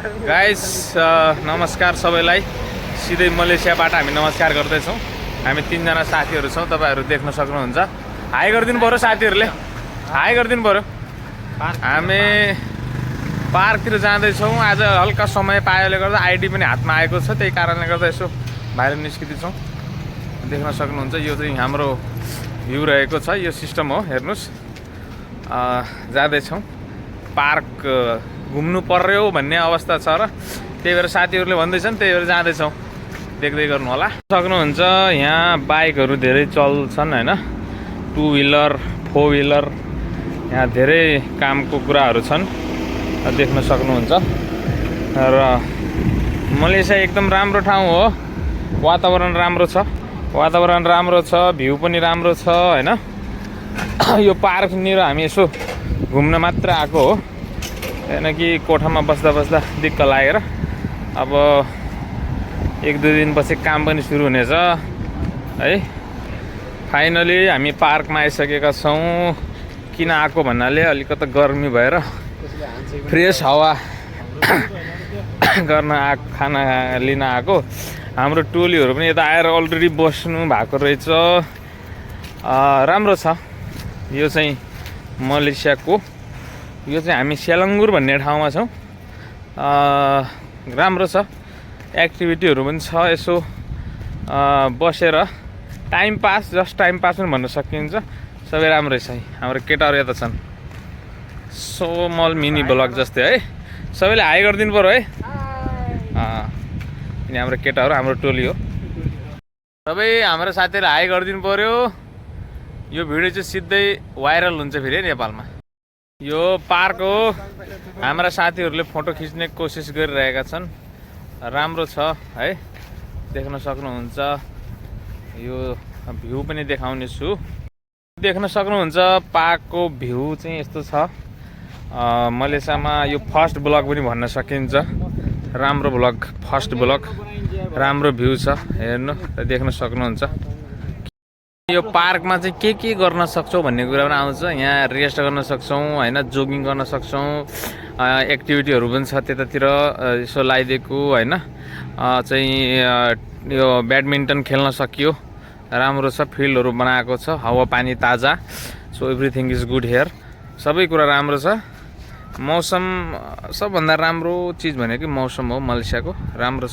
Guys नमस्कार सबैलाई। सिधै मलेसियाबाट हामी नमस्कार गर्दैछौँ। हामी तीनजना साथीहरू छौँ, तपाईँहरू देख्न सक्नुहुन्छ। हाई गरिदिनु पऱ्यो साथीहरूले, हाई गरिदिनु पऱ्यो। हामी पार्कतिर जाँदैछौँ। आज हल्का समय पाएकोले गर्दा आइडी पनि हातमा आएको छ, त्यही कारणले गर्दा यसो बाहिर निस्किँदैछौँ। देख्न सक्नुहुन्छ यो चाहिँ हाम्रो भ्यू रहेको छ। यो सिस्टम हो, हेर्नुहोस्। जाँदैछौँ पार्क, घुम्नु पर्यो भन्ने अवस्था छ र त्यही भएर साथीहरूले भन्दैछन्, त्यही भएर जाँदैछौँ। देख्दै गर्नु होला। सक्नुहुन्छ यहाँ बाइकहरू धेरै चल्छन् हैन, टु व्हिलर, फोर व्हिलर, यहाँ धेरै कामको कुराहरू छन्, देख्न सक्नुहुन्छ। र मलेसिया एकदम राम्रो ठाउँ हो। वातावरण राम्रो छ, वातावरण राम्रो छ, भ्यू पनि राम्रो छ हैन। यो पार्कनिर हामी यसो घुम्न मात्र आएको हो, हैन कि कोठामा बस्दा बस्दा दिक्क लागेर। अब एक दुई दिनपछि काम पनि सुरु हुनेछ है। फाइनली हामी पार्कमा आइसकेका छौँ। किन आएको भन्नाले अलिकति गर्मी भएर फ्रेस हावा गर्न खाना लिन आएको। हाम्रो टोलीहरू पनि यता आएर अलरेडी बस्नु भएको रहेछ। राम्रो छ। यो चाहिँ मलेसियाको, यो चाहिँ हामी सेलङ्गुर भन्ने ठाउँमा छौँ। राम्रो छ, एक्टिभिटीहरू पनि छ। यसो बसेर time pass, just time pass पनि भन्न सकिन्छ। सबै राम्रै छ। हाम्रो केटाहरू यता छन्, स्मल मिनी ब्लग जस्तै है। सबैले हाई गरिदिनु पऱ्यो है। अनि हाम्रो केटाहरू, हाम्रो टोली हो। सबै हाम्रो साथीहरू हाई गरिदिनु पऱ्यो। यो भिडियो चाहिँ सिधै भाइरल हुन्छ फेरि नेपालमा। यो पार्क हो। हाम्रा साथीहरूले फोटो खिच्ने कोसिस गरिरहेका छन्। राम्रो छ है, देख्न सक्नुहुन्छ। यो भ्यू पनि देखाउने छु। देख्न सक्नुहुन्छ पार्कको भ्यू चाहिँ यस्तो छ। मलेसियामा यो फर्स्ट ब्लग पनि भन्न सकिन्छ। राम्रो ब्लग, फर्स्ट ब्लग, राम्रो भ्यू छ। हेर्नु, देख्न सक्नुहुन्छ। यो पार्कमा चाहिँ के गर्न सक्छौँ भन्ने कुरा पनि आउँछ। यहाँ रेस्ट गर्न सक्छौँ हैन, जोगिङ गर्न सक्छौँ। एक्टिभिटीहरू पनि छ त्यतातिर यसो लगाइदिएको हैन। चाहिँ यो ब्याडमिन्टन खेल्न सकियो। राम्रो छ, फिल्डहरू बनाएको छ, हावापानी ताजा। So everything is good here. सबै कुरा राम्रो छ। मौसम सबभन्दा राम्रो चिज भनेको मौसम हो मलेसियाको। राम्रो छ।